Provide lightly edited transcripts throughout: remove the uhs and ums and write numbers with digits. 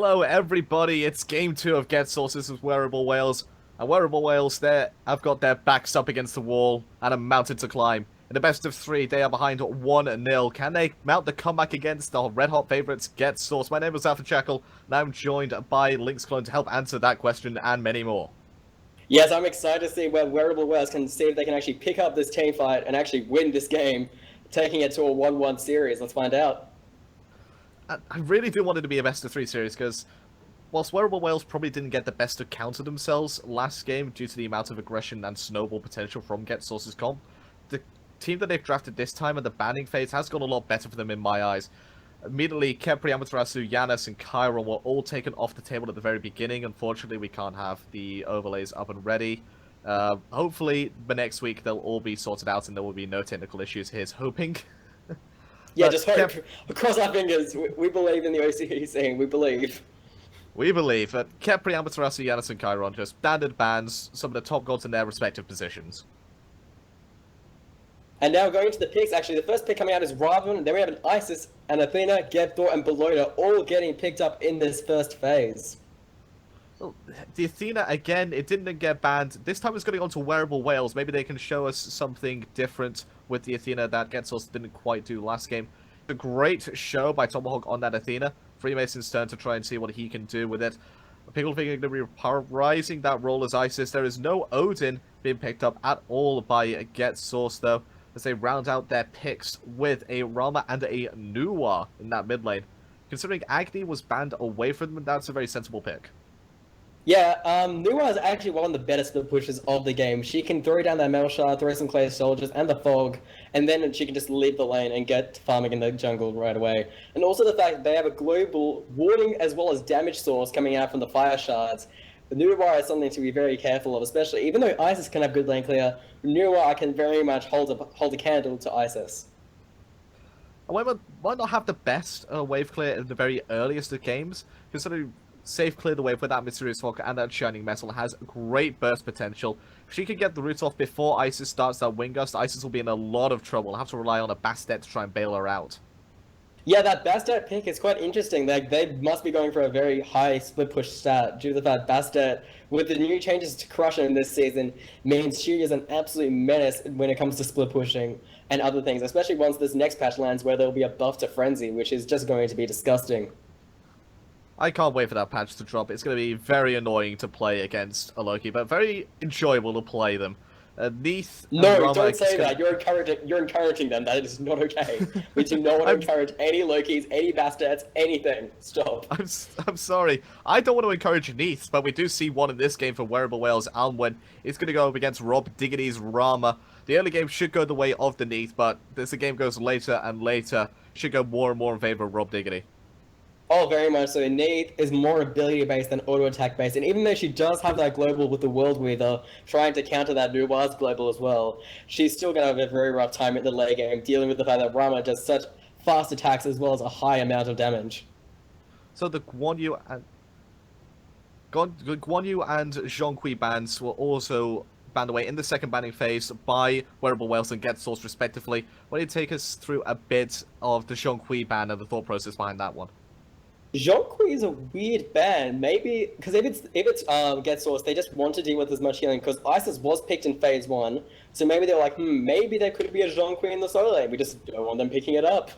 Hello everybody, it's game 2 of Get Source. This is Wearable Whales. And Wearable Whales there have got their backs up against the wall and a mountain to climb. In the best of 3, they are behind 1-0. Can they mount the comeback against the red hot favourites Get Source? My name is Alpha Jackal, and I'm joined by Lynx Clone to help answer that question and many more. Yes, I'm excited to see where Wearable Whales can see if they can actually pick up this team fight and actually win this game, taking it to a 1-1 series. Let's find out. I really do want it to be a best of 3 series because whilst Wearable Whales probably didn't get the best to counter themselves last game due to the amount of aggression and snowball potential from Get Source's comp, the team that they've drafted this time and the banning phase has gone a lot better for them in my eyes. Immediately, Kepri, Amaterasu, Yanis, and Chiron were all taken off the table at the very beginning. Unfortunately, we can't have the overlays up and ready. Hopefully, the next week they'll all be sorted out and there will be no technical issues. Here's hoping. Yeah, just hope. Cross our fingers. We believe in the OCE scene. We believe. We believe that Kepri, Amaterasu, Yanis, and Chiron just standard bans, some of the top gods in their respective positions. And now going to the picks, actually, the first pick coming out is Raven, then we have an Isis, and Athena, Geb, Thor, and Belota all getting picked up in this first phase. Well, the Athena, again, it didn't get banned. This time it's going on to Wearable Whales. Maybe they can show us something different with the Athena that Getsos didn't quite do last game. A great show by Tomahawk on that Athena. Freemason's turn to try and see what he can do with it. People think going to be rising that role as Isis. There is no Odin being picked up at all by Get Source, though, as they round out their picks with a Rama and a Nuwa in that mid lane. Considering Agni was banned away from them, that's a very sensible pick. Yeah, Nuwa is actually one of the better split pushers of the game. She can throw down that Metal Shard, throw some Clay Soldiers, and the Fog, and then she can just leave the lane and get farming in the jungle right away. And also the fact that they have a global warding as well as damage source coming out from the Fire Shards. The Nuwa is something to be very careful of, especially even though Isis can have good lane clear, Nuwa can very much hold a candle to Isis. However, might not have the best wave clear in the very earliest of games, considering safe clear the wave with that Mysterious Fog and that Shining Metal has great burst potential. If she can get the root off before Isis starts that Wind Gust, Isis will be in a lot of trouble. I'll have to rely on a Bastet to try and bail her out. Yeah, that Bastet pick is quite interesting. They must be going for a very high split push stat due to the fact Bastet, with the new changes to Crusher in this season, means she is an absolute menace when it comes to split pushing and other things, especially once this next patch lands where there will be a buff to Frenzy, which is just going to be disgusting. I can't wait for that patch to drop. It's going to be very annoying to play against a Loki, but very enjoyable to play them. Neath No, don't say that. You're encouraging them. That is not okay. We do not want to encourage any Lokis, any Bastets, anything. Stop. I'm sorry. I don't want to encourage Neath, but we do see one in this game for Wearable Whales. Almwen is going to go up against Rob Diggity's Rama. The early game should go the way of the Neath, but as the game goes later and later, should go more and more in favor of Rob Diggity. Oh, very much so. Neath is more ability-based than auto-attack based, and even though she does have that global with the World Weaver, trying to counter that Nuwa's global as well, she's still going to have a very rough time in the late game, dealing with the fact that Rama does such fast attacks as well as a high amount of damage. So the Guan Yu and Zhonghui bans were also banned away in the second banning phase by Wearable Whales and Get Source respectively. Why don't you take us through a bit of the Zhonghui ban and the thought process behind that one? Zhonghui is a weird ban, maybe because if it's Get Source, they just want to deal with as much healing because Isis was picked in phase 1, so maybe they're like, maybe there could be a Zhonghui in the solo lane. We just don't want them picking it up.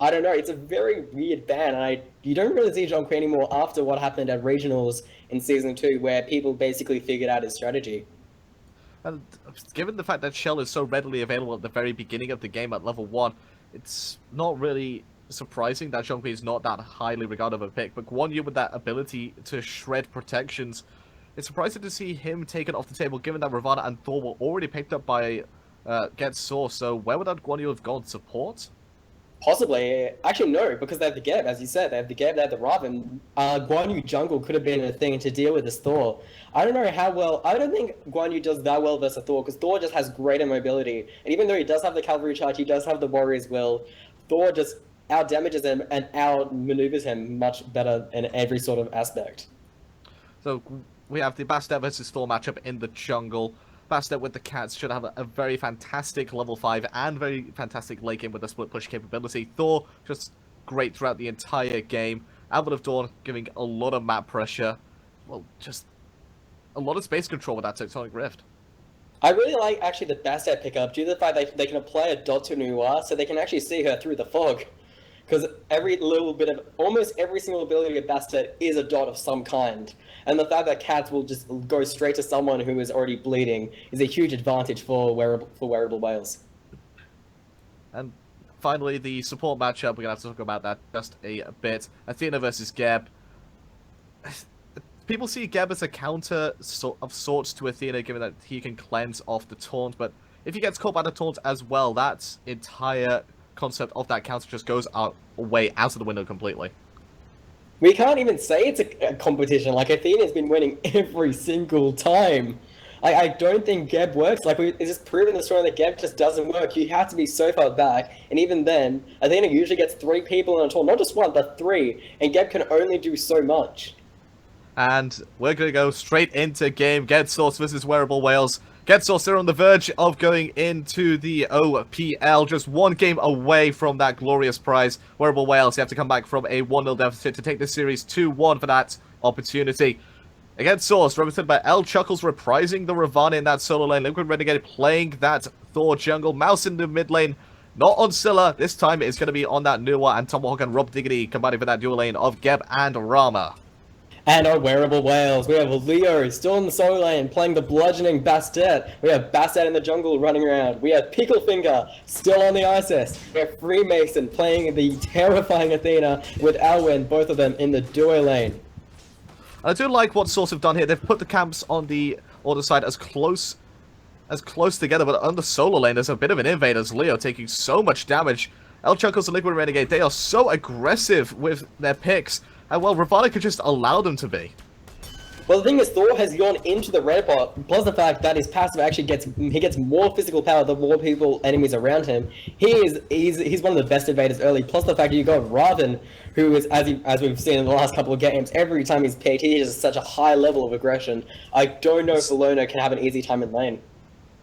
I don't know. It's a very weird ban, and you don't really see Zhonghui anymore after what happened at regionals in season 2, where people basically figured out his strategy. And given the fact that Shell is so readily available at the very beginning of the game at level 1, it's not really surprising that Zhonghui is not that highly regarded of a pick, but Guan Yu with that ability to shred protections, it's surprising to see him taken off the table given that Ravana and Thor were already picked up by Get Source, so where would that Guan Yu have gone? Support? Possibly. Actually, no, because they have the Geb, as you said. They have the Geb, they have the Raven. Guan Yu jungle could have been a thing to deal with this Thor. I don't know how well... I don't think Guan Yu does that well versus Thor, because Thor just has greater mobility. And even though he does have the cavalry charge, he does have the warrior's will, Thor just out-damages him and out-maneuvers him much better in every sort of aspect. So we have the Bastet versus Thor matchup in the jungle. Bastet with the Cats should have a very fantastic level 5 and very fantastic late game with the split push capability. Thor just great throughout the entire game. Albert of Dawn giving a lot of map pressure. Well, just a lot of space control with that Tectonic Rift. I really like actually the Bastet pickup due to the fact that they can apply a dot to Noir so they can actually see her through the fog. Because every little bit of, almost every single ability of Bastet is a dot of some kind. And the fact that Cats will just go straight to someone who is already bleeding is a huge advantage for wearable whales. And finally, the support matchup, we're going to have to talk about that just a bit. Athena versus Geb. People see Geb as a counter of sorts to Athena, given that he can cleanse off the taunt, but if he gets caught by the taunt as well, that entire concept of that counter just goes away out of the window completely. We can't even say it's a competition. Like, Athena's been winning every single time. I don't think Geb works. Like, it's just proven the story that Geb just doesn't work. You have to be so far back, and even then, Athena usually gets 3 people in a taunt, not just 1, but 3, and Geb can only do so much. And we're going to go straight into game. GetSource versus Wearable Whales. GetSource, they're on the verge of going into the OPL. Just 1 game away from that glorious prize. Wearable Whales, you have to come back from a 1-0 deficit to take the series 2-1 for that opportunity. Against Source, represented by L Chuckles reprising the Ravana in that solo lane. Liquid Renegade playing that Thor jungle. Mouse in the mid lane. Not on Scylla. This time it's going to be on that Nuwa and Tomahawk and Rob Diggity combining for that dual lane of Geb and Rama. And our Wearable Whales, we have Leo still in the solo lane playing the bludgeoning Bastet. We have Bastet in the jungle running around. We have Picklefinger still on the ISS. We have Freemason playing the terrifying Athena with Alwyn, both of them in the duo lane. I do like what Source have done here. They've put the camps on the other side as close together, but on the solo lane there's a bit of an invade as Leo taking so much damage. El Chuckles and Liquid Renegade, they are so aggressive with their picks. And well, Ravana could just allow them to be. Well, the thing is, Thor has gone into the red pot, plus the fact that his passive actually gets more physical power the more enemies around him. He's one of the best invaders early, plus the fact that you got Raven, who is, as we've seen in the last couple of games, every time he's picked, he has such a high level of aggression. I don't know if Valona can have an easy time in lane.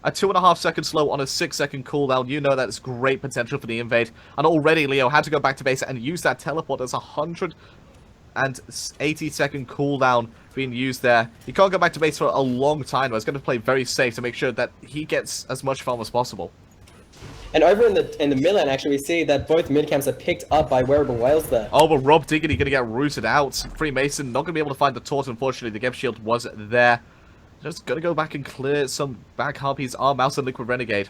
A 2.5 second slow on a 6-second cooldown, you know that's great potential for the invade. And already Leo had to go back to base and use that teleport as 180-second cooldown being used there. He can't go back to base for a long time, but he's going to play very safe to make sure that he gets as much farm as possible. And over in the mid lane, actually, we see that both mid camps are picked up by Wearable Whales there. Oh, but Rob Diggity going to get rooted out. Freemason not going to be able to find the taunt, unfortunately. The Geb shield was there. Just going to go back and clear some back harpies, Arm Mouse and Liquid Renegade.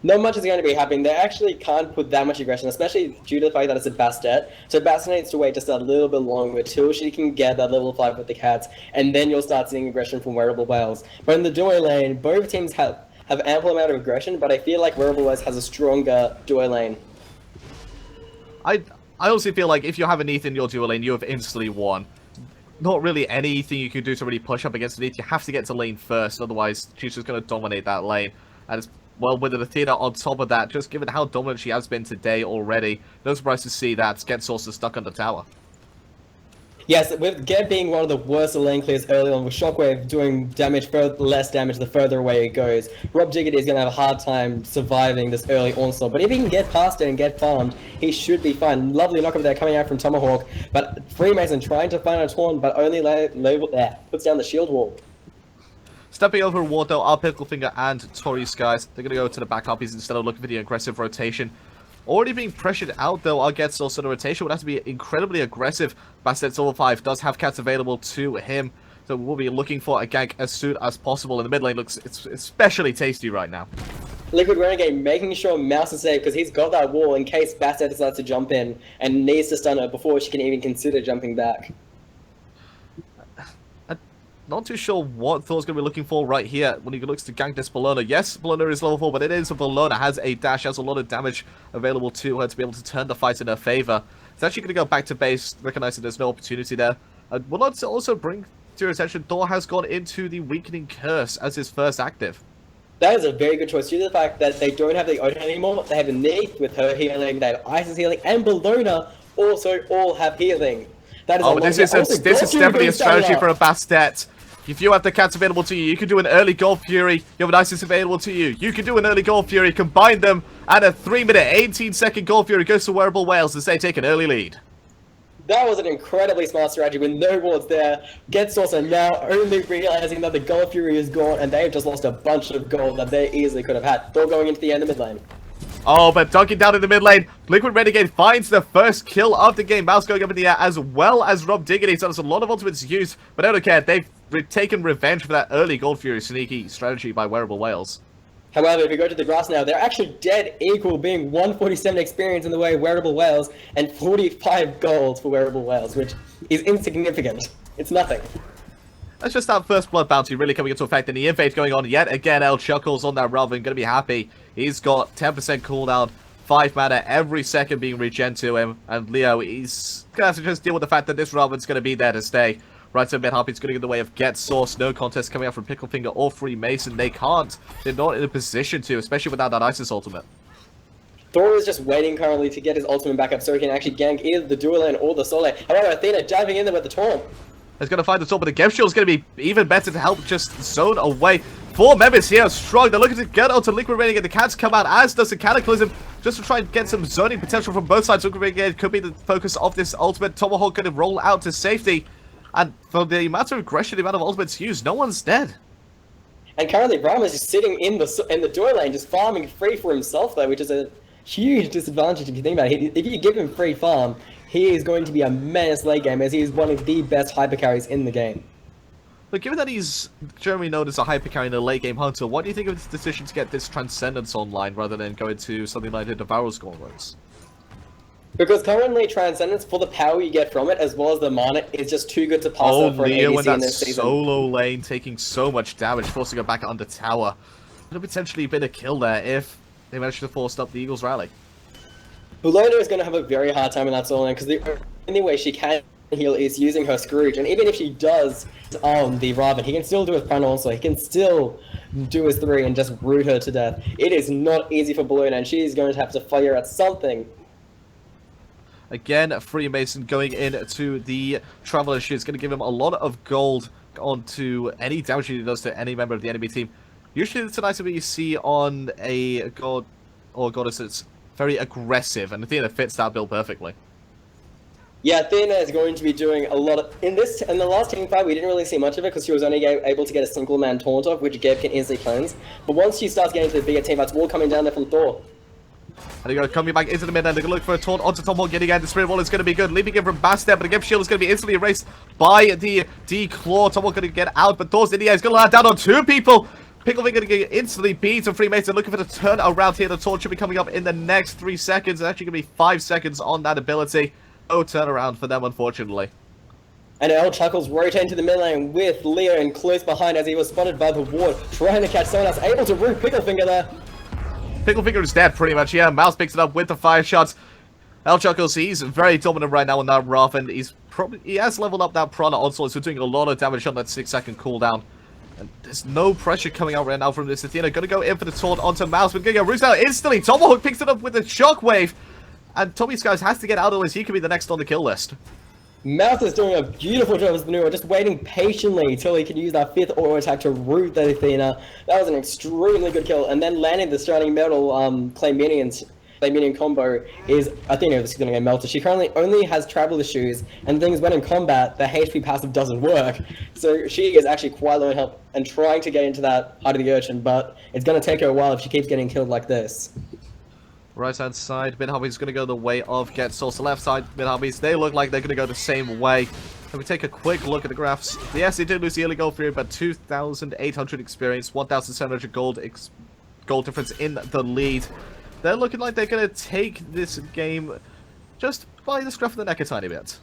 Not much is going to be happening. They actually can't put that much aggression, especially due to the fact that it's a Bastet. So Bastet needs to wait just a little bit longer till she can get that level 5 with the Cats, and then you'll start seeing aggression from Wearable Whales. But in the duo lane, both teams have ample amount of aggression, but I feel like Wearable Whales has a stronger duo lane. I honestly feel like if you have a Neath in your duo lane, you have instantly won. Not really anything you can do to really push up against Neath. You have to get to lane first, otherwise she's just going to dominate that lane. And it's, well, with Athena on top of that, just given how dominant she has been today already, no surprise to see that GetSource is stuck on the tower. Yes, with Geb being one of the worst lane clears early on, with Shockwave doing less damage the further away it goes, Rob Diggity is going to have a hard time surviving this early onslaught. But if he can get past it and get farmed, he should be fine. Lovely knock over there coming out from Tomahawk, but Freemason trying to find a taunt, but only puts down the shield wall. Stepping over ward though, are Picklefinger and Tori Skies. They're going to go to the back harpies instead of looking for the aggressive rotation. Already being pressured out though, our GetSource on the rotation would have to be incredibly aggressive. Bastet's level 5 does have Cats available to him, so we'll be looking for a gank as soon as possible. And the mid lane looks it's especially tasty right now. Liquid Renegade making sure Mouse is safe because he's got that wall in case Bastet decides to jump in and needs to stun her before she can even consider jumping back. Not too sure what Thor's going to be looking for right here when he looks to gank this Bologna. Yes, Bologna is level 4, but it is Bologna has a dash, has a lot of damage available to her to be able to turn the fight in her favor. It's actually going to go back to base, recognizing there's no opportunity there. We'll also bring to your attention, Thor has gone into the Weakening Curse as his first active. That is a very good choice due to the fact that they don't have the Odin anymore. They have a Neath with her healing, they have Isis healing, and Bologna also all have healing. That is this is definitely a strategy for a Bastet. If you have the Cats available to you, you can do an early Gold Fury. You have an Isis available to you. You can do an early Gold Fury, combine them, and a 3-minute, 18-second Gold Fury goes to Wearable Whales as they take an early lead. That was an incredibly smart strategy with no wards there. GetSauce are now only realizing that the Gold Fury is gone and they've just lost a bunch of gold that they easily could have had. They're going into the end of mid lane. Oh, but dunking down in the mid lane. Liquid Renegade finds the first kill of the game. Mouse going up in the air as well as Rob Diggity. So there's a lot of ultimates used, but I don't care. They've taken revenge for that early Gold Fury sneaky strategy by Wearable Whales. However, if you go to the grass now, they're actually dead equal, being 147 experience in the way Wearable Whales and 45 gold for Wearable Whales, which is insignificant. It's nothing. That's just that first blood bounty really coming into effect, and the invade going on yet again. El Chuckles on that Raven, gonna be happy. He's got 10% cooldown, 5 mana every second being regen to him, and Leo, he's gonna have to just deal with the fact that this Raven's gonna be there to stay. Right side mid Harpy's going to get in the way of GetSauce. No contest coming out from Picklefinger or Freemason. They can't. They're not in a position to, especially without that Isis ultimate. Thor is just waiting currently to get his ultimate back up so he can actually gank either the dual lane or the solo lane. However, Athena diving in there with the taunt. He's going to find the top, but the Gem Shield is going to be even better to help just zone away. 4 members here strong. They're looking to get onto Liquid Renegade. The cats come out, as does the Cataclysm, just to try and get some zoning potential from both sides. Liquid Renegade could be the focus of this ultimate. Tomahawk going to roll out to safety. And for the amount of aggression, the amount of ultimates used, no one's dead. And currently, Brahma is just sitting in the dual lane, just farming free for himself, though, which is a huge disadvantage if you think about it. If you give him free farm, he is going to be a menace late game, as he is one of the best hyper carries in the game. But given that he's generally known as a hyper carry and a late game hunter, what do you think of his decision to get this Transcendence online rather than go into something like the Devourer's Gauntlets? Because currently, Transcendence, for the power you get from it, as well as the mana, is just too good to pass up for an Leo in ADC in that this season. solo lane, taking so much damage, forcing her back under tower. Could have potentially been a kill there if they managed to force up the Eagles rally. Bologna is going to have a very hard time in that solo lane, because the only way she can heal is using her Scrooge, and even if she does the Raven, he can still do his Prana also. He can still do his 3 and just root her to death. It is not easy for Bologna, and she is going to have to fire at something. Again, Freemason going into the Traveler. She's going to give him a lot of gold onto any damage he does to any member of the enemy team. Usually it's an item that you see on a god or goddess that's very aggressive, and Athena fits that build perfectly. Yeah, Athena is going to be doing a lot of... In the last team fight, we didn't really see much of it because she was only able to get a single man taunt off, which Gabe can easily cleanse. But once she starts getting to the bigger team fights, all coming down there from Thor. And they're going to come back into the mid lane. They're going to look for a taunt onto Tomahawk. Getting out the Spirit Wall is going to be good. Leaping in from Bastet, but the Gift Shield is going to be instantly erased by the D-Claw. Tomahawk going to get out, but Thor's in the air. He's going to land down on 2 people. Picklefinger going to get instantly beat, and Freemason looking for the turn around here. The taunt should be coming up in the next 3 seconds. It's actually going to be 5 seconds on that ability. No turnaround for them, unfortunately. And El Chuckles rotating to the mid lane with Leo and close behind as he was spotted by the ward, trying to catch someone else, able to root Picklefinger there. Picklefinger is dead, pretty much. Yeah, Mouse picks it up with the fire shots. El Chuckles, he's very dominant right now on that Ruff, and he has leveled up that Prana onslaught, so doing a lot of damage on that 6-second cooldown. And there's no pressure coming out right now from this Athena. Gonna go in for the taunt onto Mouse, but gonna get rooted out instantly. Tomahawk picks it up with a shockwave, and Tommy Skies has to get out, otherwise he could be the next on the kill list. Mouth is doing a beautiful job as maneuver, just waiting patiently till he can use that 5th auto attack to root the Athena. That was an extremely good kill, and then landing the Shining Metal Clay Minion combo is Athena is going to get melted. She currently only has Traveler Shoes, and things when in combat, the HP passive doesn't work. So she is actually quite low in health and trying to get into that Heart of the Urchin, but it's going to take her a while if she keeps getting killed like this. Right hand side, Mid Hobbies going to go the way of GetSauce. The left side, Mid Hobbies, they look like they're going to go the same way. If we take a quick look at the graphs, yes, they did lose the early gold period, but 2,800 experience, 1,700 gold difference in the lead. They're looking like they're going to take this game just by the scruff of the neck a tiny bit.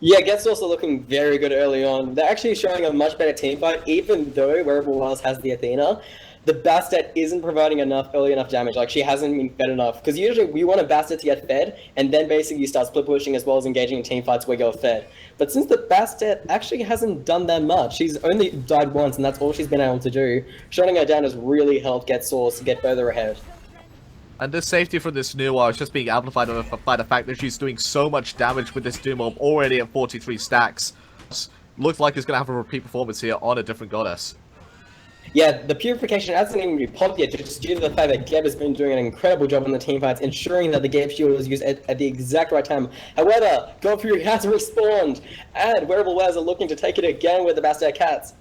Yeah, GetSauce are looking very good early on. They're actually showing a much better team fight, even though Wearable Whales has the Athena. The Bastet isn't providing early enough damage, like she hasn't been fed enough. Because usually we want a Bastet to get fed, and then basically you start split pushing as well as engaging in team fights where you're fed. But since the Bastet actually hasn't done that much, she's only died once and that's all she's been able to do, shutting her down has really helped GetSauce to get further ahead. And this safety from this Nuwa is just being amplified by the fact that she's doing so much damage with this Doom Orb already at 43 stacks. Looks like it's going to have a repeat performance here on a different goddess. Yeah, the purification hasn't even been popped yet, just due to the fact that Geb has been doing an incredible job in the team fights, ensuring that the Geb shield is used at the exact right time. However, God Fury has respawned, and Wearable Wares are looking to take it again with the Bastet Cats.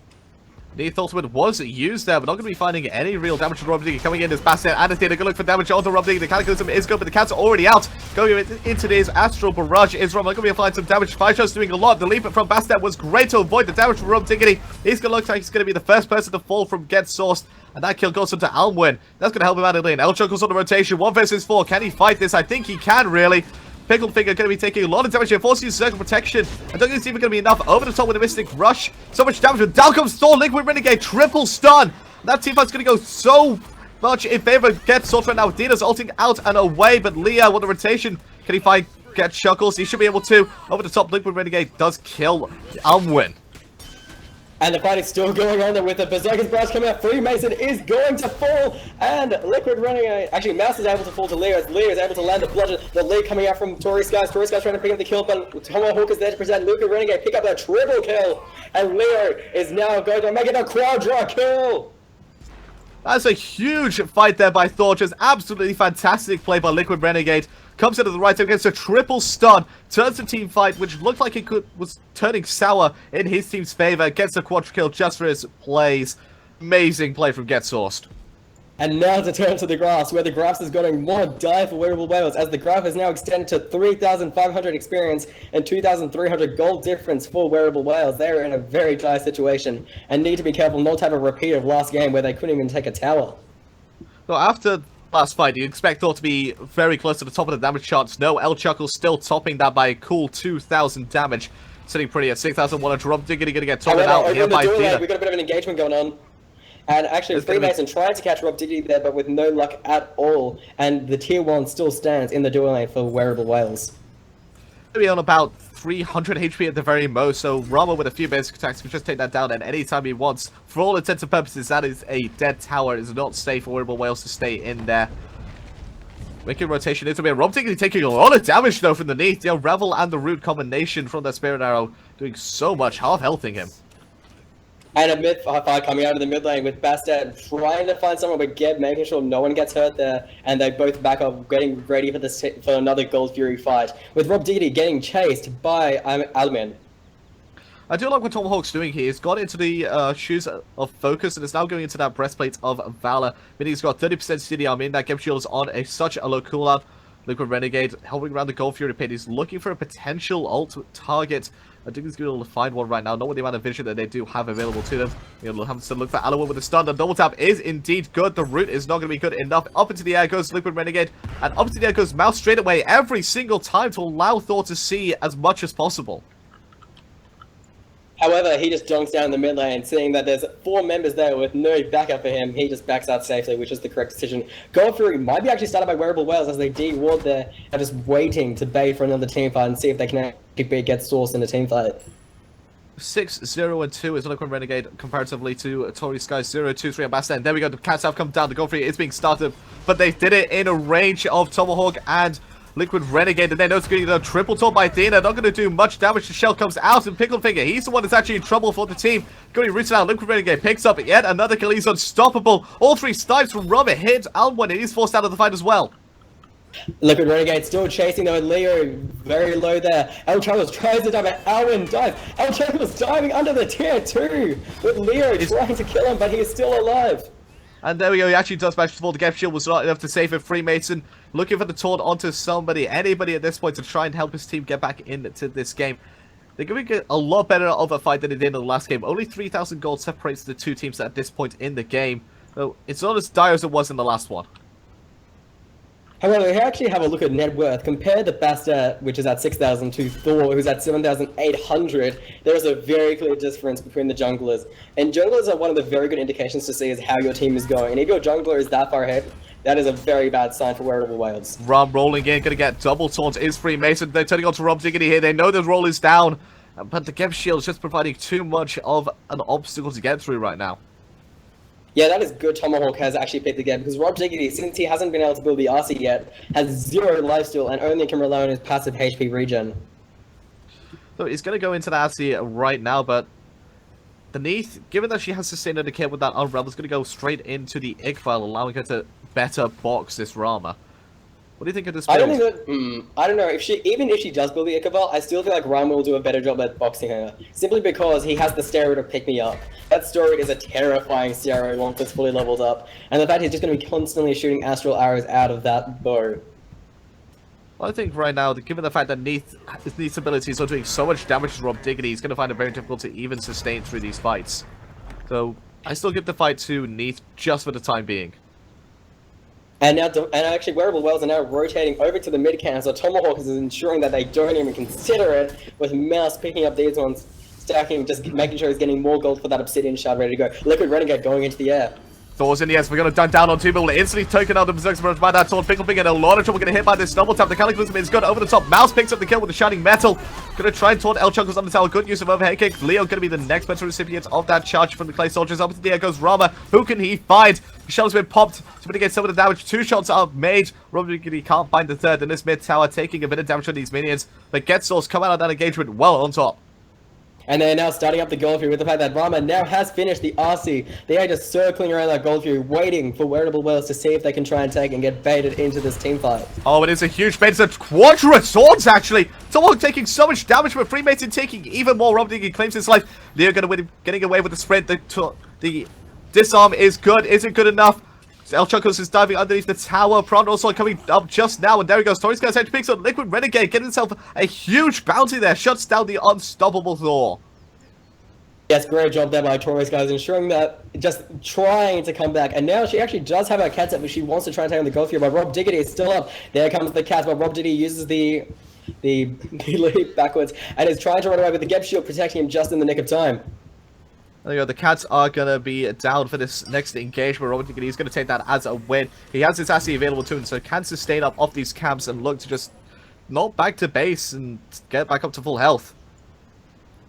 The ultimate was used there, but not going to be finding any real damage to Rob Diggy. Coming in as Bastet and Athena, good look for damage onto Rob Diggy. The Cataclysm is good, but the Cats are already out. Going into this Astral Barrage is Rob. Going to be applying some damage. Fireshot's doing a lot. The leap from Bastet was great to avoid the damage from Rob Diggity. He's going to look like he's going to be the first person to fall from Get Sourced. And that kill goes into Almwin. That's going to help him out in lane. El-Chuck goes on the rotation. 1 versus 4. Can he fight this? I think he can, really. Pickled Finger going to be taking a lot of damage here, forcing his circle protection. I don't think it's even going to be enough. Over the top with a Mystic Rush. So much damage, but down comes Thor. Liquid Renegade, triple stun. That team fight's going to go so much in favor of Get Sourced right now. Dina's ulting out and away, but Leah with the rotation. Can he find Get Shuckles? He should be able to. Over the top, Liquid Renegade does kill Almwin. And the fight is still going on there with the Berserker's Barrage coming out. Freemason is going to fall, and Liquid Renegade. Actually, Mouse is able to fall to Leo, as Leo is able to land the bludgeon. The lead coming out from Tory Skies. Tory Skies trying to pick up the kill, but Tomahawk is there to present Liquid Renegade. Pick up a triple kill, and Leo is now going to make it a quadra kill. That's a huge fight there by Thor. Just absolutely fantastic play by Liquid Renegade. Comes into the right time, gets a triple stun, turns the team fight, which looked like it was turning sour in his team's favor. Gets a quadra kill just for his plays. Amazing play from Get Sourced. And now to turn to the graphs, where the graphs is getting more dire for Wearable Whales, as the graph is now extended to 3,500 experience and 2,300 gold difference for Wearable Whales. They are in a very dire situation and need to be careful not to have a repeat of last game where they couldn't even take a tower. So after last fight, you expect Thor to be very close to the top of the damage charts. No, El-Chuckle still topping that by a cool 2,000 damage. Sitting pretty at 6,100. Rob Diggity going to get topped out here by Dina. We've got a bit of an engagement going on. And actually, Freemason tried to catch Rob Diggity there, but with no luck at all. And the tier 1 still stands in the duel lane for Wearable Whales. Maybe on about 300 HP at the very most, so Rama with a few basic attacks can just take that down at any time he wants. For all intents and purposes, that is a dead tower. It is not safe for Wearable Whales to stay in there. Making rotation into me. Rob Diggity taking a lot of damage though from the knee. The Revel and the Root combination from that Spirit Arrow doing so much, half-healthing him. And a mid fight coming out of the mid lane with Bastet trying to find someone with Geb, making sure no one gets hurt there, and they both back up, getting ready for another Gold Fury fight. With Rob Diggity getting chased by Alman. I do like what Tomahawk's doing here. He's got into the shoes of focus and is now going into that breastplate of valor. Meaning he's got 30% CDR, meaning that Geb shield is on such a low cooldown. Liquid Renegade hovering around the Gold Fury pit. He's looking for a potential ult target. I think he's going to be able to find one right now. Not with the amount of vision that they do have available to them. You'll have to look for Alloa with a stun. The double tap is indeed good. The root is not going to be good enough. Up into the air goes Liquid Renegade. And up into the air goes Mouse straight away every single time to allow Thor to see as much as possible. However, he just dunks down in the mid lane, seeing that there's 4 members there with no backup for him. He just backs out safely, which is the correct decision. Gold Fury might be actually started by Wearable Whales as they de-ward there and just waiting to bait for another team fight and see if they can actually get sourced in a team fight. 6-0-2 is Liquid Renegade comparatively to Tory Sky 0-2-3 and Bastet. And there we go, the cats have come down. The Gold Fury is being started, but they did it in a range of Tomahawk and Liquid Renegade, and then it's going to get a triple top by Athena. Not going to do much damage. The shell comes out, and Pickled Finger, he's the one that's actually in trouble for the team. Going rooted out. Liquid Renegade picks up yet another kill. He's unstoppable. All 3 snipes from Robert hit Almwin, and he's forced out of the fight as well. Liquid Renegade still chasing though, with Leo very low there. El-Chuckle tries to dive, but Alwyn dives. El-Chuckle is diving under the tier 2 with Leo trying to kill him, but he is still alive. And there we go, he actually does manage to fall. The Gap Shield was not enough to save him. Freemason looking for the taunt onto somebody, anybody at this point to try and help his team get back into this game. They're going to get a lot better of a fight than they did in the last game. Only 3,000 gold separates the 2 teams at this point in the game. So it's not as dire as it was in the last one. However, if you actually have a look at net worth, compare the Bastet, which is at 6,000, to Thor, who's at 7,800, there is a very clear difference between the junglers. And junglers are one of the very good indications to see is how your team is going. And if your jungler is that far ahead, that is a very bad sign for Wearable Whales. Rom rolling in, going to get double taunt is Freemason. They're turning on to Rob Diggity here. They know the roll is down, but the Gem Shield is just providing too much of an obstacle to get through right now. Yeah, that is good. Tomahawk has actually picked the game because Rob Diggity, since he hasn't been able to build the RC yet, has 0 lifesteal and only can rely on his passive HP regen. So he's going to go into the RC right now, but The Neath, given that she has sustained under care with that Unravel, is going to go straight into the Igfile, allowing her to better box this Rama. What do you think of this build? I don't think that, I don't know, even if she does build the Ichabod, I still feel like Rama will do a better job at boxing her. Simply because he has the steroid of pick me up. That steroid is a terrifying steroid once it's fully leveled up. And the fact he's just going to be constantly shooting astral arrows out of that bow. Well, I think right now, given the fact that Neath's abilities are doing so much damage to Rob Diggity, he's going to find it very difficult to even sustain through these fights. So, I still give the fight to Neath just for the time being. And now, actually, Wearable Wells are now rotating over to the mid camp, so Tomahawk is ensuring that they don't even consider it, with Mouse picking up these ones, stacking, just making sure he's getting more gold for that Obsidian Shard ready to go. Liquid Renegade going into the air. Thor's in the S, we're going to dunk down on two people, instantly taken out the Berserker by that Taunt. Picklefinger in a lot of trouble, getting hit by this double tap. The Cataclysm is good over the top. Mouse picks up the kill with the Shining Metal. Going to try and taunt El Chuckles on the tower. Good use of overhead kick. Leo going to be the next better recipient of that charge from the Clay Soldiers. Up to the air goes Rama. Who can he find? The shell's been popped to mitigate some of the damage. 2 shots are made. Robert can't find the third in this mid tower, taking a bit of damage from these minions. But Getsource come out of that engagement well on top. And they're now starting up the Gold Fury with the fact that Rama now has finished the RC. They are just circling around that Gold Fury, waiting for Wearable Wells to see if they can try and take and get baited into this team fight. Oh, it is a huge bait. It's a Quadra Swords, actually. Tomahawk taking so much damage, but Freemason taking even more. Rob Diggy claims his life. Leo going to win, getting away with the sprint. The disarm is good. Is it good enough? El Chuckles is diving underneath the tower. Prawn also coming up just now, and there he goes. Tori's going to picks up Liquid Renegade, getting himself a huge bounty there. Shuts down the unstoppable Thor. Yes, great job there by Tori's guys, ensuring that, just trying to come back. And now she actually does have her cats up, but she wants to try and take on the Gold Fury, but Rob Diggity is still up. There comes the cats, but Rob Diggity uses the leap backwards, and is trying to run away with the Geb Shield, protecting him just in the nick of time. There you go, the Cats are going to be down for this next engagement. Robert Diggity is going to take that as a win. He has his Assy available to him, so can sustain up off these camps and look to just knock back to base and get back up to full health.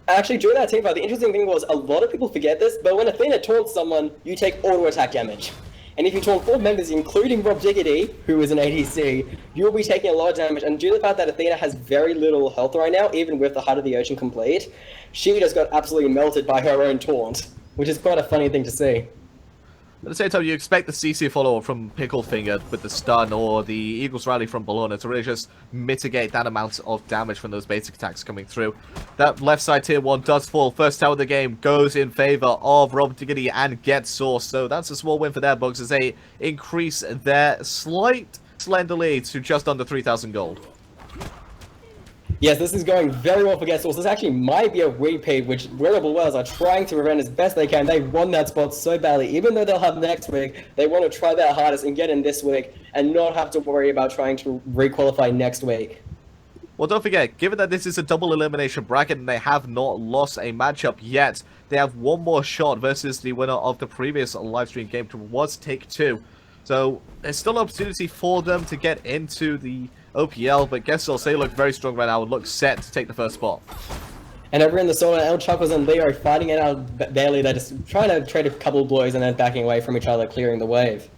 Actually, during that team fight, the interesting thing was, a lot of people forget this, but when Athena taunts someone, you take auto attack damage. And if you taunt 4 members, including Rob Diggity, who is an ADC, you'll be taking a lot of damage. And due to the fact that Athena has very little health right now, even with the Heart of the Ocean complete, she just got absolutely melted by her own taunt, which is quite a funny thing to see. At the same time, you expect the CC follow from Picklefinger with the stun or the Eagles Rally from Bologna to really just mitigate that amount of damage from those basic attacks coming through. That left side tier 1 does fall. First tower of the game goes in favor of Rob Diggity and Getsource. So that's a small win for their bugs as they increase their slight slender lead to just under 3,000 gold. Yes, this is going very well for Getsource. This actually might be a repeat, which Wearable Wells are trying to prevent as best they can. They won that spot so badly. Even though they'll have next week, they want to try their hardest and get in this week and not have to worry about trying to re-qualify next week. Well, don't forget, given that this is a double elimination bracket and they have not lost a matchup yet, they have one more shot versus the winner of the previous livestream game, which was Take-Two. So there's still an opportunity for them to get into the OPL, but Getsource, they look very strong right now and look set to take the first spot. And over in the solo, El Chuckles and Leo fighting it out barely. They're just trying to trade a couple of blows and then backing away from each other, clearing the wave.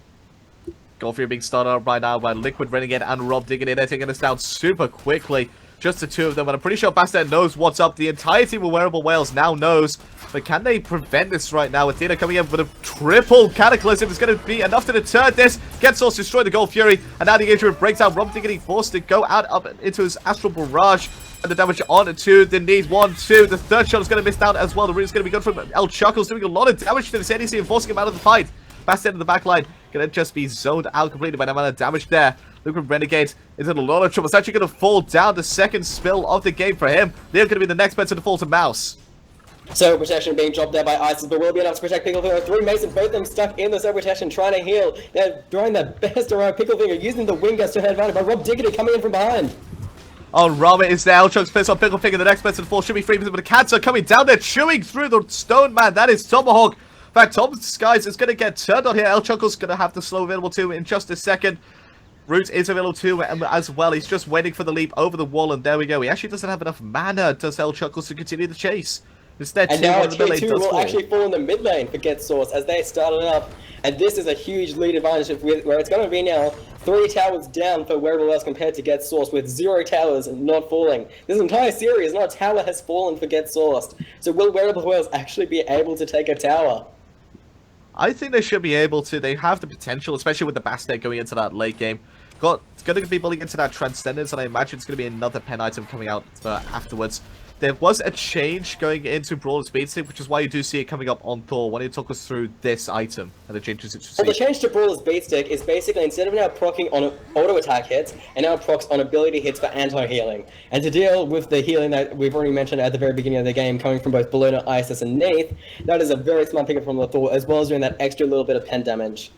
Gold Fury being started up right now by Liquid Renegade and Rob Diggity. They're taking us down super quickly. Just the 2 of them, and I'm pretty sure Bastet knows what's up. The entire team of Wearable Whales now knows. But can they prevent this right now? Athena coming in with a triple Cataclysm is going to be enough to deter this. Getsource destroy the Gold Fury, and now the engagement breaks out. Rob Diggity forced to go out up into his Astral Barrage. And the damage on to the knees. 1, 2. The third shot is going to miss down as well. The root is going to be good from El Chuckles, doing a lot of damage to this ADC and forcing him out of the fight. Bastet in the back line going to just be zoned out completely by the amount of damage there. Liquid Renegade is in a lot of trouble. It's actually going to fall down, the second spill of the game for him. They're going to be the next person to fall to Mouse. So protection being dropped there by Isis, but will be enough to protect Picklefinger. 3 Mason, both of them stuck in the so protection, trying to heal. They're throwing their best around Picklefinger, using the wing guts to head advantage, but Rob Diggity coming in from behind. Oh, Rama is there. El Chuck's pissed on Picklefinger. The next person to fall should be Freemason, but the Cats are coming down there, chewing through the stone man. That is Tomahawk. In fact, Tom Skies is going to get turned on here. El Chuckle's going to have the slow available too in just a second. Root is available too as well. He's just waiting for the leap over the wall, and there we go. He actually doesn't have enough mana, does El Chuckles, to continue the chase. Instead, and now the mid lane T2 does will fall. actually fall in the mid lane for Getsource as they started up. And this is a huge lead advantage where it's going to be now 3 towers down for Wearable Whales compared to Get Sourced, with 0 towers not falling. This entire series, not a tower has fallen for Get Sourced. So will Wearable Whales actually be able to take a tower? I think they should be able to. They have the potential, especially with the Bastet going into that late game. It's going to be building into that Transcendence, and I imagine it's going to be another pen item coming out afterwards. There was a change going into Brawler's Beatstick, which is why you do see it coming up on Thor. Why don't you talk us through this item and the changes it's received? Well, the change to Brawler's Beatstick is basically, instead of now proccing on auto attack hits, it now procs on ability hits for anti-healing. And to deal with the healing that we've already mentioned at the very beginning of the game, coming from both Ballona, Isis, and Neith, that is a very smart pickup from the Thor, as well as doing that extra little bit of pen damage.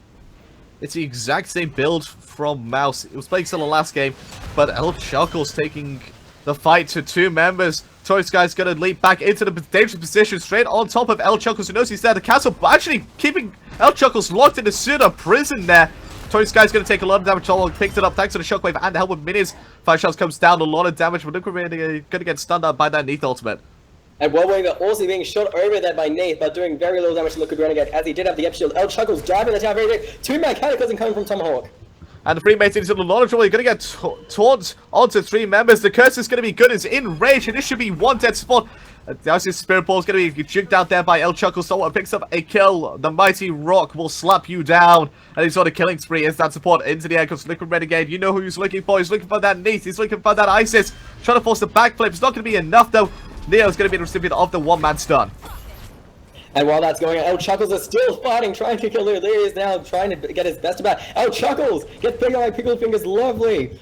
It's the exact same build from Mouse. It was playing still the last game, but El Chuckles taking the fight to 2 members. Toy Sky's gonna leap back into the dangerous position, straight on top of El Chuckles, who knows he's there. The castle actually keeping El Chuckles locked in the pseudo prison there. Toy Sky's gonna take a lot of damage. Tolwog picks it up thanks to the shockwave and the help with minions. 5 shots comes down, a lot of damage, but look, we're gonna get stunned up by that Neith ultimate. And Warwinger also being shot over there by Neith, but doing very little damage to Liquid Renegade, as he did have the F-Shield. El Chuckles driving the tower very quick. 2-man Cataclysm coming from Tomahawk. And the Freemasons in a lot of trouble. You're going to get taunted onto 3 members. The curse is going to be good. It's in range, and this should be 1 dead spot. The Spirit Ball is going to be juked out there by El Chuckles. Someone picks up a kill. The Mighty Rock will slap you down. And he's on a killing spree. Is that support into the air comes Liquid Renegade. You know who he's looking for. He's looking for that Neith. He's looking for that Isis. Trying to force the backflip. It's not going to be enough, though. Neo's going to be the recipient of the 1-man stun. And while that's going on, El Chuckles is still fighting, trying to kill Leo. Leo is now trying to get his best about. El Chuckles gets bigger like Pickle Fingers, lovely.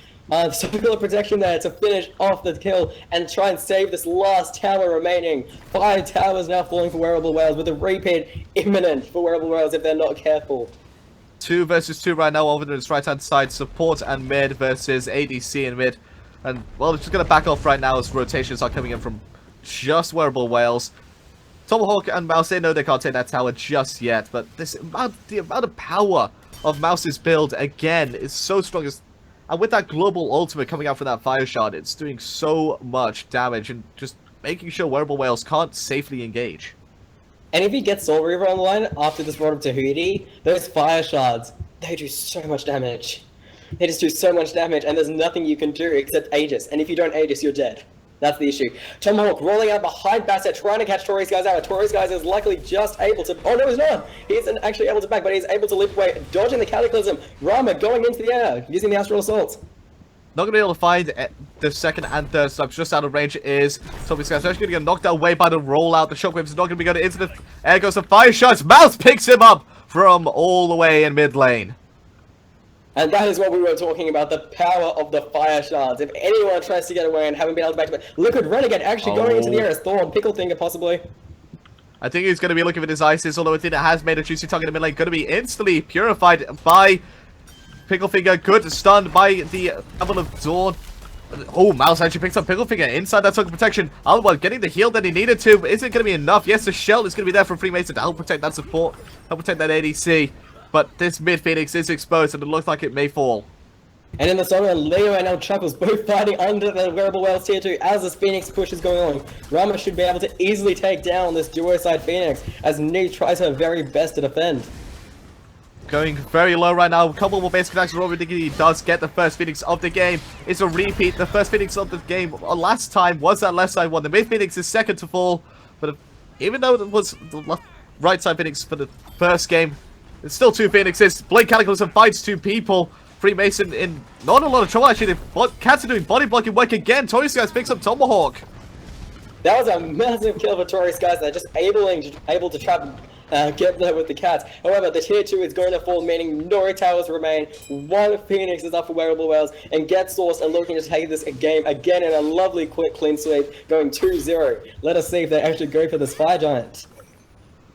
Circular protection there to finish off the kill and try and save this last tower remaining. 5 towers now falling for Wearable Whales, with a repeat imminent for Wearable Whales if they're not careful. 2 versus 2 right now over to its right-hand side. Support and mid versus ADC and mid. And, well, it's just going to back off right now as rotations are coming in from just Wearable Whales. Tomahawk and Mouse, they know they can't take that tower just yet, but the amount of power of Mouse's build, again, is so strong. And with that global ultimate coming out from that Fire Shard, it's doing so much damage and just making sure Wearable Whales can't safely engage. And if he gets Soul Reaver on the line after this run of Tahuti, those Fire Shards, they do so much damage. They just do so much damage, and there's nothing you can do except Aegis. And if you don't Aegis, you're dead. That's the issue. Tomahawk rolling out behind Bastet, trying to catch Tori's guys out. Tori's guys is likely just able to... Oh, no, he's not. He isn't actually able to back, but he's able to leap away, dodging the Cataclysm. Rama going into the air, using the Astral Assault. Not going to be able to find the second and third subs. Just out of range is Tommy's guys. Actually going to get knocked away by the rollout. The shockwaves is not going to be going into the air. Goes the Fire Shots. Mouse picks him up from all the way in mid lane. And that is what we were talking about, the power of the Fire Shards. If anyone tries to get away and haven't been able to back to back, Liquid Renegade actually going into the air as Thor and Picklefinger possibly. I think he's going to be looking for his Isis, although I think it has made a juicy target in mid lane. Going to be instantly purified by Picklefinger. Good stunned by the Apple of Dawn. Oh, Mouse actually picks up Picklefinger inside that token protection. Alwad getting the heal that he needed to, but is it going to be enough? Yes, the shell is going to be there for Freemason to help protect that support, help protect that ADC. But this mid Phoenix is exposed and it looks like it may fall. And in the song, Leo and El Chuckles both fighting under the Wearable Whales tier 2 as this Phoenix push is going on. Rama should be able to easily take down this duo side Phoenix as Neith tries her very best to defend. Going very low right now. A couple more base connections. Robert Diggity does get the first Phoenix of the game. It's a repeat. The first Phoenix of the game last time was that left side one. The mid Phoenix is second to fall. But even though it was the right side Phoenix for the first game, it's still 2 Phoenixes. Blade Cataclysm fights 2 people. Freemason in not a lot of trouble actually. Cats are doing body blocking work again. Tori Skies picks up Tomahawk. That was a massive kill for Tori Skies. They're just able to trap get there with the Cats. However, the tier 2 is going to fall, meaning no towers remain. 1 Phoenix is up for Wearable Whales, and Get Source are looking to take this game again in a lovely quick clean sweep, going 2-0. Let us see if they actually go for this Fire Giant.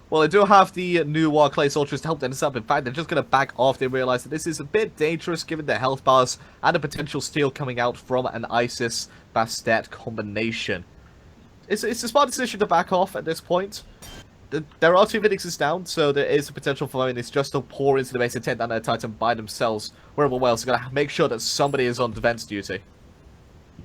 Well, they do have the new War Clay Soldiers to help them up. In fact, they're just going to back off. They realize that this is a bit dangerous given the health bars and the potential steal coming out from an Isis Bastet combination. It's a smart decision to back off at this point. There are 2 Phoenixes down, so there is a potential for Phoenix just to pour into the base and take down their Titan by themselves. Wearable Whales are going to make sure that somebody is on defense duty.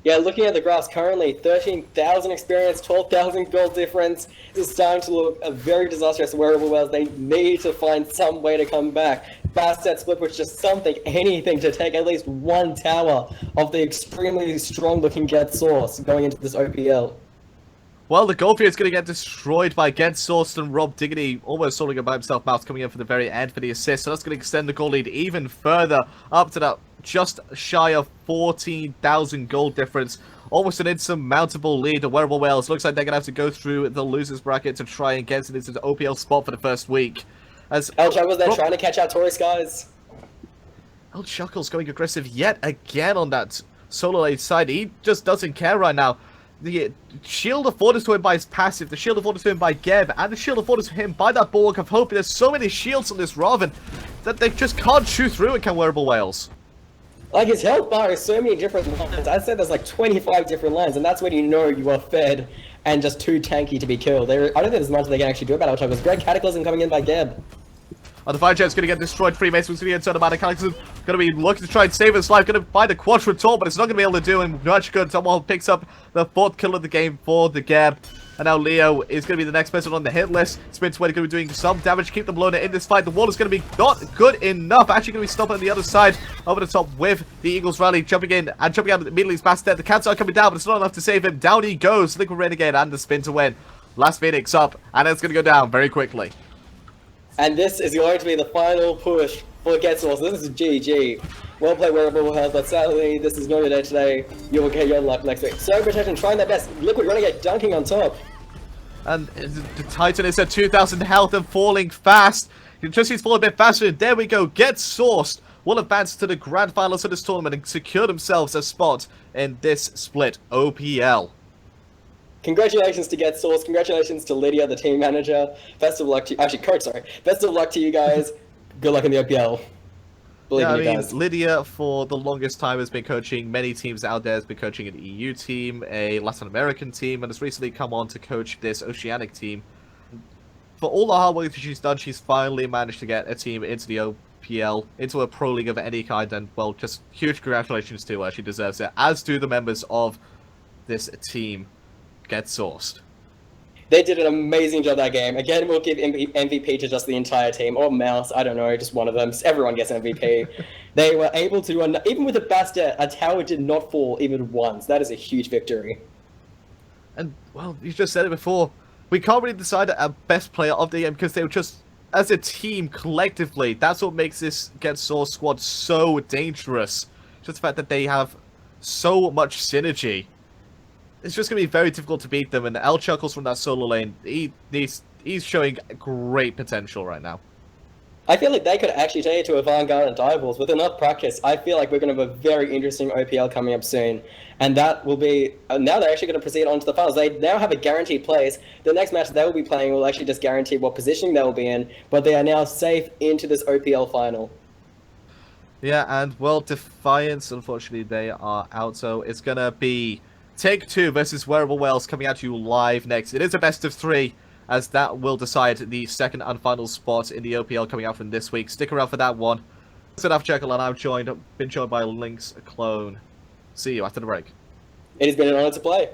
Yeah, looking at the graphs currently, 13,000 experience, 12,000 gold difference. This is starting to look a very disastrous Wearable Whales. They need to find some way to come back. Bastet split push, just something, anything to take at least one tower of the extremely strong-looking Get Source going into this OPL. Well, the Goldfield is going to get destroyed by Get Sourced and Rob Diggity almost soloing it by himself. Mouse coming in for the very end for the assist. So that's going to extend the goal lead even further up to that just shy of 14,000 gold difference. Almost an insurmountable lead. The Wearable Whales looks like they're going to have to go through the losers bracket to try and get into the OPL spot for the first week. As El Chuckles there trying to catch out Tory Skies. El Chuckles going aggressive yet again on that solo lane side. He just doesn't care right now. The shield afforded to him by his passive, the shield afforded to him by Geb, and the shield afforded to him by that Bulwark of Hope. There's so many shields on this Raven that they just can't shoot through it, can Wearable Whales. Like, his health bar is so many different lines. I'd say there's like 25 different lines, and that's when you know you are fed and just too tanky to be killed. I don't think there's much they can actually do about El Chuckles. Great Cataclysm coming in by Geb. The Fire Jet's going to get destroyed. Freemason's going to get turned about. Cataclysm going to be looking to try and save his life. Going to find a Quadra Tour, but it's not going to be able to do him much good. Someone picks up the 4th kill of the game for the Geb. And now Leo is going to be the next person on the hit list. SMITE OCE going to be doing some damage. Keep them loaded in this fight. The wall is going to be not good enough. Actually going to be stopping on the other side. Over the top with the Eagles rally. Jumping in and jumping out immediately. He's past dead. The cats are coming down, but it's not enough to save him. Down he goes. Liquid Renegade and the spin to win. Last Phoenix up. And it's going to go down very quickly. And this is going to be the final push for Get Source. This is GG. Well played, Wearable Health, but sadly, this is not your day today. You will get your luck next week. So Protection trying their best. Liquid Renegade dunking on top. And the Titan is at 2,000 health and falling fast. Just he's falling a bit faster. And there we go. Get Sourced will advance to the grand finals of this tournament and secure themselves a spot in this split OPL. Congratulations to Get Source. Congratulations to Lydia, the team manager. Best of luck to actually coach. Sorry. Best of luck to you guys. Good luck in the OPL. Believe in you guys. Lydia for the longest time has been coaching many teams out there. Has been coaching an EU team, a Latin American team, and has recently come on to coach this Oceanic team. For all the hard work that she's done, she's finally managed to get a team into the OPL, into a pro league of any kind, and well, just huge congratulations to her. She deserves it, as do the members of this team. Get Sourced. They did an amazing job that game. Again, we'll give MVP to just the entire team, or Mouse, I don't know, just one of them. Everyone gets MVP. They were able to, even with a Bastet, a tower did not fall even once. That is a huge victory. And, well, you just said it before. We can't really decide a best player of the game because they were just, as a team, collectively, that's what makes this Get Sourced squad so dangerous. Just the fact that they have so much synergy. It's just going to be very difficult to beat them, and El Chuckles from that solo lane, he's showing great potential right now. I feel like they could actually take it to a Vanguard and Diables. With enough practice, I feel like we're going to have a very interesting OPL coming up soon. And that will be, now they're actually going to proceed on to the finals. They now have a guaranteed place. The next match they will be playing will actually just guarantee what positioning they will be in, but they are now safe into this OPL final. Yeah, and, well, Defiance, unfortunately, they are out, so it's going to be Take 2 versus Wearable Whales coming at you live next. It is a best of 3, as that will decide the second and final spot in the OPL coming out from this week. Stick around for that one. That's enough, Jekyll, and I've been joined by Lynx Clone. See you after the break. It has been an honor to play.